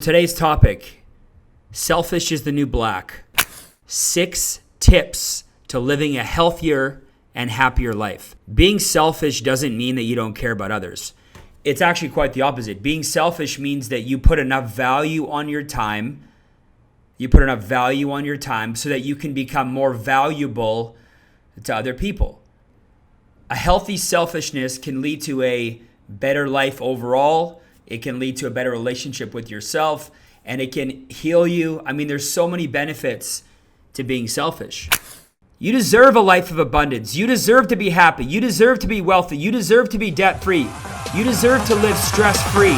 Today's topic, selfish is the new black. 6 tips to living a healthier and happier life. Being selfish doesn't mean that you don't care about others. It's actually quite the opposite. Being selfish means that you put enough value on your time. You put enough value on your time so that you can become more valuable to other people. A healthy selfishness can lead to a better life overall. It can lead to a better relationship with yourself, and it can heal you. There's so many benefits to being selfish. You deserve a life of abundance. You deserve to be happy. You deserve to be wealthy. You deserve to be debt-free. You deserve to live stress-free.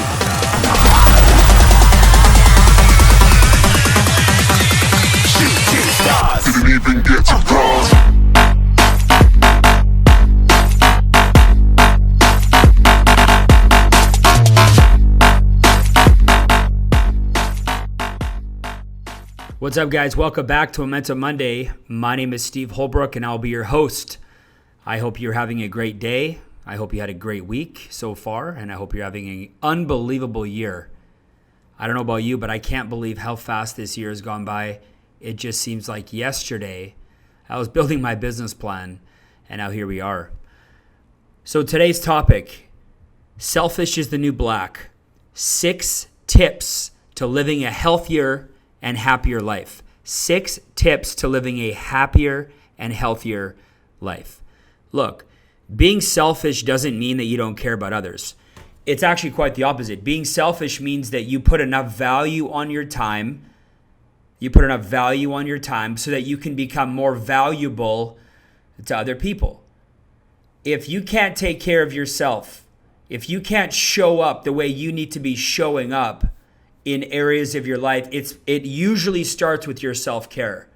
Didn't even get to cross. What's up, guys? Welcome back to Momentum Monday. My name is Steve Holbrook, and I'll be your host. I hope you're having a great day. I hope you had a great week so far, and I hope you're having an unbelievable year. I don't know about you, but I can't believe how fast this year has gone by. It just seems like yesterday I was building my business plan, and now here we are. So today's topic, selfish is the new black. 6 tips to living a healthier and happier life. 6 tips to living a happier and healthier life. Look, being selfish doesn't mean that you don't care about others. It's actually quite the opposite. Being selfish means that you put enough value on your time. You put enough value on your time so that you can become more valuable to other people. If you can't take care of yourself, if you can't show up the way you need to be showing up in areas of your life, it usually starts with your self-care.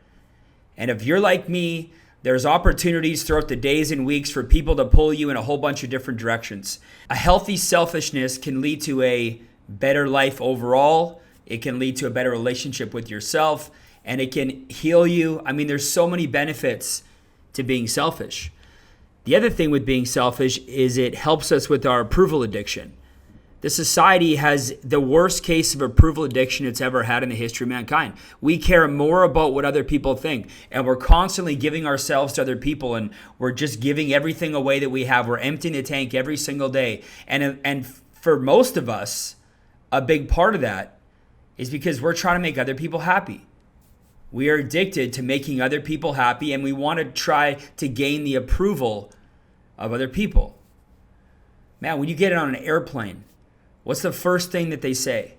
And if you're like me, there's opportunities throughout the days and weeks for people to pull you in a whole bunch of different directions. A healthy selfishness can lead to a better life overall. It can lead to a better relationship with yourself, and it can heal you. There's so many benefits to being selfish. The other thing with being selfish is it helps us with our approval addiction. The society has the worst case of approval addiction it's ever had in the history of mankind. We care more about what other people think, and we're constantly giving ourselves to other people, and we're just giving everything away that we have. We're emptying the tank every single day. And for most of us, a big part of that is because we're trying to make other people happy. We are addicted to making other people happy, and we want to try to gain the approval of other people. Man, when you get on an airplane, what's the first thing that they say?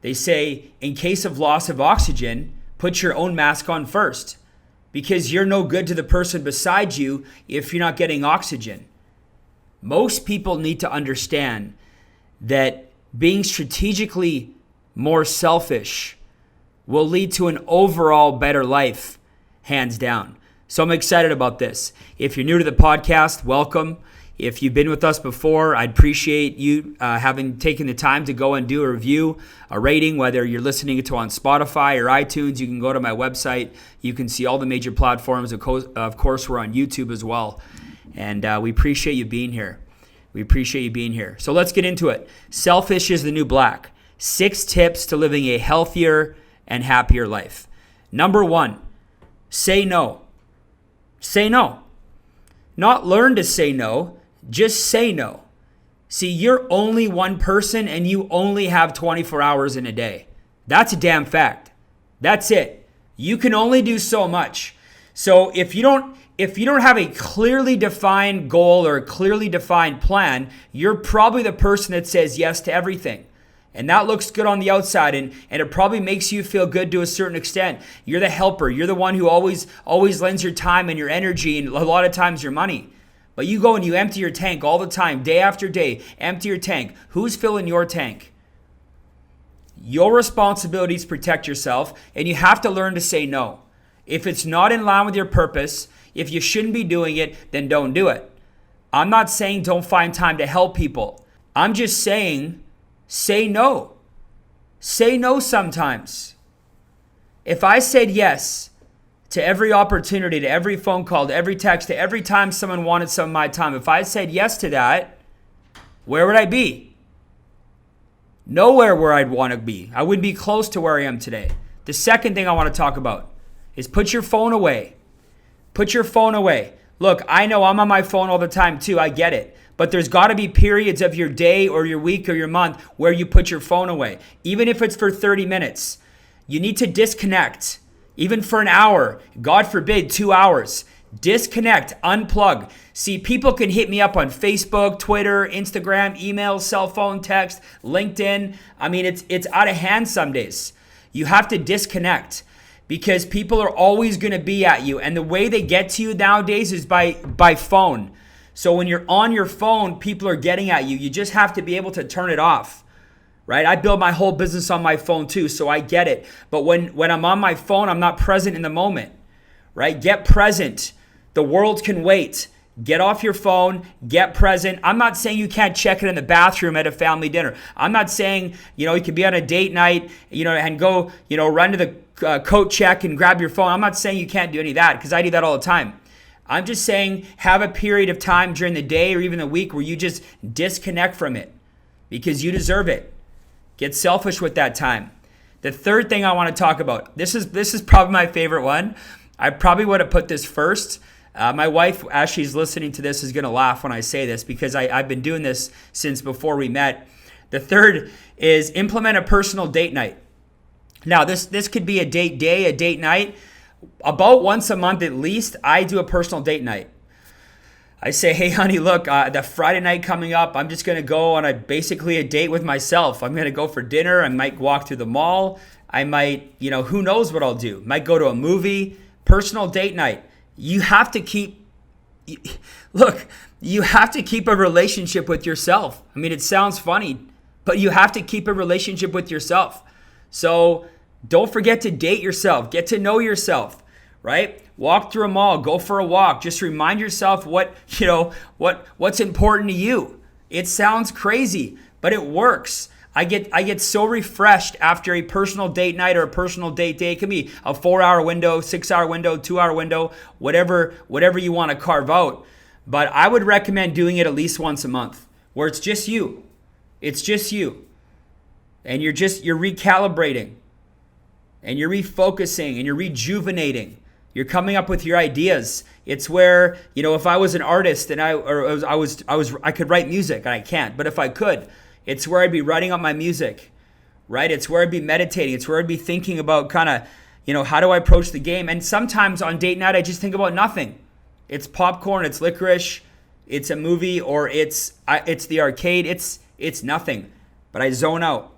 They say, in case of loss of oxygen, put your own mask on first, because you're no good to the person beside you if you're not getting oxygen. Most people need to understand that being strategically more selfish will lead to an overall better life, hands down. So I'm excited about this. If you're new to the podcast, welcome. If you've been with us before, I'd appreciate you having taken the time to go and do a review, a rating, whether you're listening to on Spotify or iTunes. You can go to my website. You can see all the major platforms. Of course, we're on YouTube as well. And we appreciate you being here. So let's get into it. Selfish is the new black. 6 tips to living a healthier and happier life. Number 1, say no. Say no. Not learn to say no. Just say no. See, you're only one person and you only have 24 hours in a day. That's a damn fact. That's it. You can only do so much. So if you don't have a clearly defined goal or a clearly defined plan, you're probably the person that says yes to everything. And that looks good on the outside, and it probably makes you feel good to a certain extent. You're the helper. You're the one who always lends your time and your energy and a lot of times your money. But you go and you empty your tank all the time, day after day, empty your tank. Who's filling your tank? Your responsibility is to protect yourself, and you have to learn to say no. If it's not in line with your purpose, if you shouldn't be doing it, then don't do it. I'm not saying don't find time to help people. I'm just saying say no. Say no sometimes. If I said yes to every opportunity, to every phone call, to every text, to every time someone wanted some of my time, if I said yes to that, where would I be? Nowhere where I'd want to be. I wouldn't be close to where I am today. The second thing I want to talk about is put your phone away. Put your phone away. Look, I know I'm on my phone all the time too. I get it. But there's got to be periods of your day or your week or your month where you put your phone away. Even if it's for 30 minutes. You need to disconnect. Even for an hour. God forbid, 2 hours. Disconnect. Unplug. See, people can hit me up on Facebook, Twitter, Instagram, email, cell phone, text, LinkedIn. I mean, it's out of hand some days. You have to disconnect. Because people are always going to be at you. And the way they get to you nowadays is by phone. So when you're on your phone, people are getting at you. You just have to be able to turn it off, right? I build my whole business on my phone too, so I get it. But when I'm on my phone, I'm not present in the moment, right? Get present. The world can wait. Get off your phone, get present. I'm not saying you can't check it in the bathroom at a family dinner. I'm not saying, you could be on a date night, and go, run to the coat check and grab your phone. I'm not saying you can't do any of that because I do that all the time. I'm just saying have a period of time during the day or even the week where you just disconnect from it because you deserve it. Get selfish with that time. The third thing I want to talk about, this is probably my favorite one. I probably would have put this first. My wife, as she's listening to this, is going to laugh when I say this because I've been doing this since before we met. The third is implement a personal date night. Now, this could be a date day, a date night. About once a month at least, I do a personal date night. I say, hey, honey, look, the Friday night coming up, I'm just going to go on basically a date with myself. I'm going to go for dinner. I might walk through the mall. I might, who knows what I'll do. Might go to a movie. Personal date night. You have to keep a relationship with yourself. I mean, it sounds funny, but you have to keep a relationship with yourself. So don't forget to date yourself. Get to know yourself, right? Walk through a mall, go for a walk. Just remind yourself what's important to you. It sounds crazy, but it works. I get so refreshed after a personal date night or a personal date day. It can be a 4-hour window, 6-hour window, 2-hour window, whatever you want to carve out. But I would recommend doing it at least once a month where it's just you. It's just you. And you're recalibrating and you're refocusing and you're rejuvenating. You're coming up with your ideas. It's where, if I was an artist and I could write music and I can't, but if I could, it's where I'd be writing up my music, right? It's where I'd be meditating. It's where I'd be thinking about kind of, how do I approach the game? And sometimes on date night, I just think about nothing. It's popcorn, it's licorice, it's a movie, or it's the arcade. It's nothing. But I zone out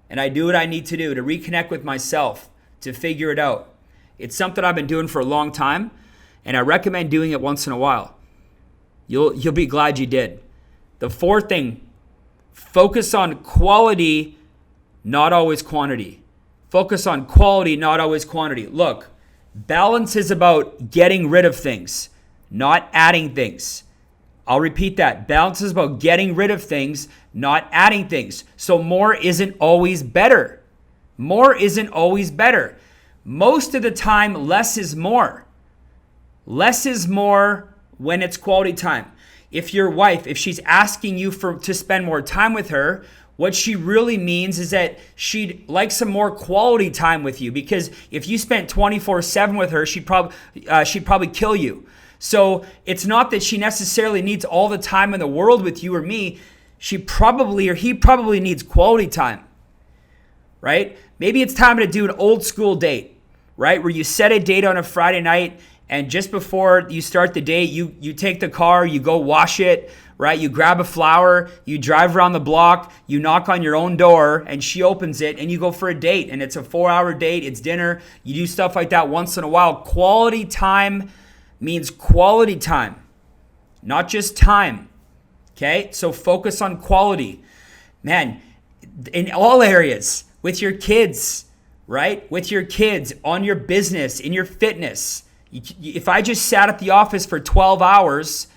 and I do what I need to do to reconnect with myself, to figure it out. It's something I've been doing for a long time, and I recommend doing it once in a while. You'll be glad you did. The fourth thing, focus on quality, not always quantity. Focus on quality, not always quantity. Look, balance is about getting rid of things, not adding things. I'll repeat that. Balance is about getting rid of things, not adding things. So more isn't always better. More isn't always better. Most of the time, less is more. Less is more when it's quality time. If your wife, if she's asking you to spend more time with her, what she really means is that she'd like some more quality time with you, because if you spent 24/7 with her, she'd probably kill you. So it's not that she necessarily needs all the time in the world with you or me. He probably needs quality time, right? Maybe it's time to do an old school date, right? Where you set a date on a Friday night, and just before you start the date, you take the car, you go wash it, right? You grab a flower, you drive around the block, you knock on your own door, and she opens it, and you go for a date. And it's a 4-hour date, it's dinner. You do stuff like that once in a while. Quality time means quality time, not just time, okay? So focus on quality. Man, in all areas, with your kids, right? With your kids, on your business, in your fitness. If I just sat at the office for 12 hours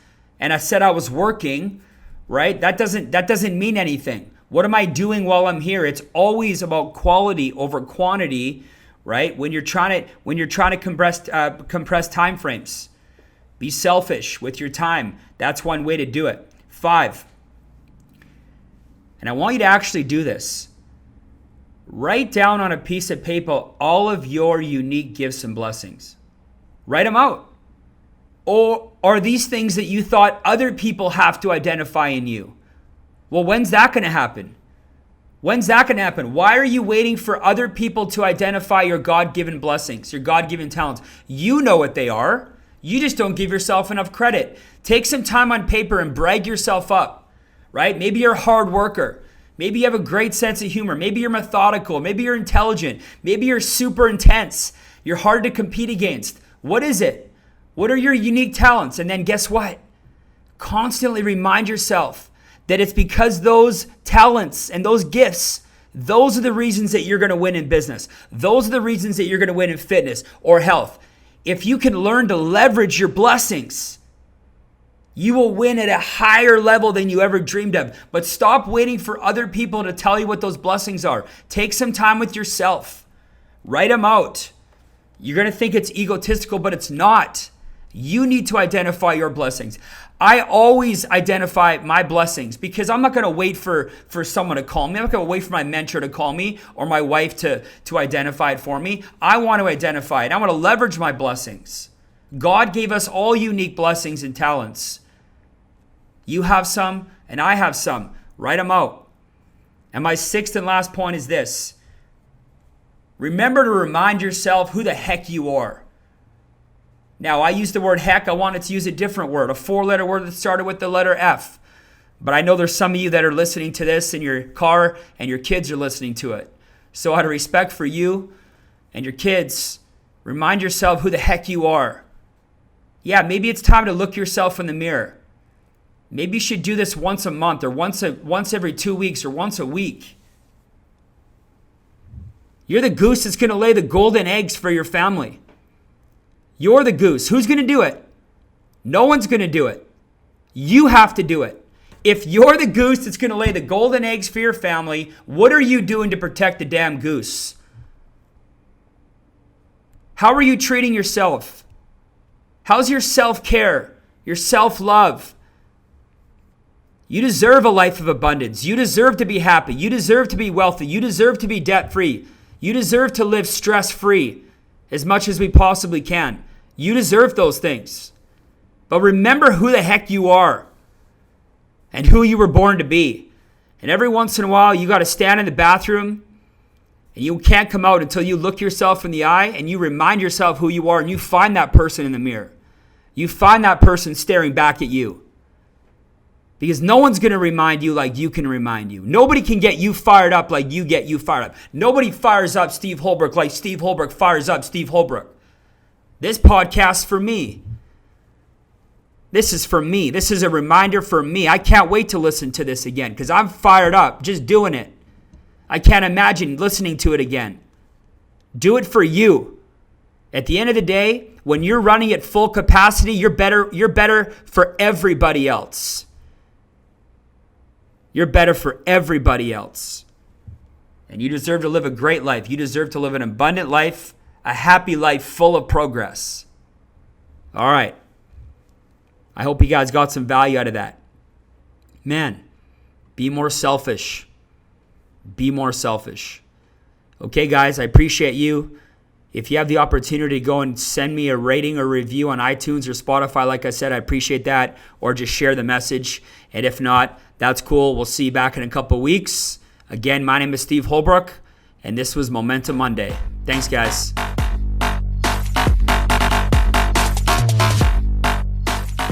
and I said I was working, right? That doesn't mean anything. What am I doing while I'm here? It's always about quality over quantity, right? When you're trying to compress time frames. Be selfish with your time. That's one way to do it. 5, And I want you to actually do this. Write down on a piece of paper all of your unique gifts and blessings. Write them out. Or are these things that you thought other people have to identify in you? Well, when's that going to happen? When's that going to happen? Why are you waiting for other people to identify your God-given blessings, your God-given talents? You know what they are. You just don't give yourself enough credit. Take some time on paper and brag yourself up, right? Maybe you're a hard worker. Maybe you have a great sense of humor. Maybe you're methodical. Maybe you're intelligent. Maybe you're super intense. You're hard to compete against. What is it? What are your unique talents? And then guess what? Constantly remind yourself that it's because those talents and those gifts, those are the reasons that you're going to win in business. Those are the reasons that you're going to win in fitness or health. If you can learn to leverage your blessings, you will win at a higher level than you ever dreamed of. But stop waiting for other people to tell you what those blessings are. Take some time with yourself. Write them out. You're going to think it's egotistical, but it's not. You need to identify your blessings. I always identify my blessings because I'm not going to wait for someone to call me. I'm not going to wait for my mentor to call me or my wife to identify it for me. I want to identify it. I want to leverage my blessings. God gave us all unique blessings and talents. You have some and I have some. Write them out. And my sixth and last point is this. Remember to remind yourself who the heck you are. Now, I use the word heck. I wanted to use a different word, a 4-letter word that started with the letter F. But I know there's some of you that are listening to this in your car and your kids are listening to it. So out of respect for you and your kids, remind yourself who the heck you are. Yeah, maybe it's time to look yourself in the mirror. Maybe you should do this once a month or once every 2 weeks or once a week. You're the goose that's going to lay the golden eggs for your family. You're the goose. Who's going to do it? No one's going to do it. You have to do it. If you're the goose that's going to lay the golden eggs for your family, what are you doing to protect the damn goose? How are you treating yourself? How's your self-care, your self-love? You deserve a life of abundance. You deserve to be happy. You deserve to be wealthy. You deserve to be debt-free. You deserve to live stress-free as much as we possibly can. You deserve those things. But remember who the heck you are and who you were born to be. And every once in a while, you got to stand in the bathroom and you can't come out until you look yourself in the eye and you remind yourself who you are and you find that person in the mirror. You find that person staring back at you. Because no one's going to remind you like you can remind you. Nobody can get you fired up like you get you fired up. Nobody fires up Steve Holbrook like Steve Holbrook fires up Steve Holbrook. This podcast's for me. This is for me. This is a reminder for me. I can't wait to listen to this again because I'm fired up just doing it. I can't imagine listening to it again. Do it for you. At the end of the day, when you're running at full capacity, you're better for everybody else. You're better for everybody else. And you deserve to live a great life. You deserve to live an abundant life, a happy life full of progress. All right. I hope you guys got some value out of that. Man, be more selfish. Be more selfish. Okay, guys, I appreciate you. If you have the opportunity to go and send me a rating or review on iTunes or Spotify, like I said, I appreciate that. Or just share the message. And if not, that's cool. We'll see you back in a couple weeks. Again, my name is Steve Holbrook, and this was Momentum Monday. Thanks, guys.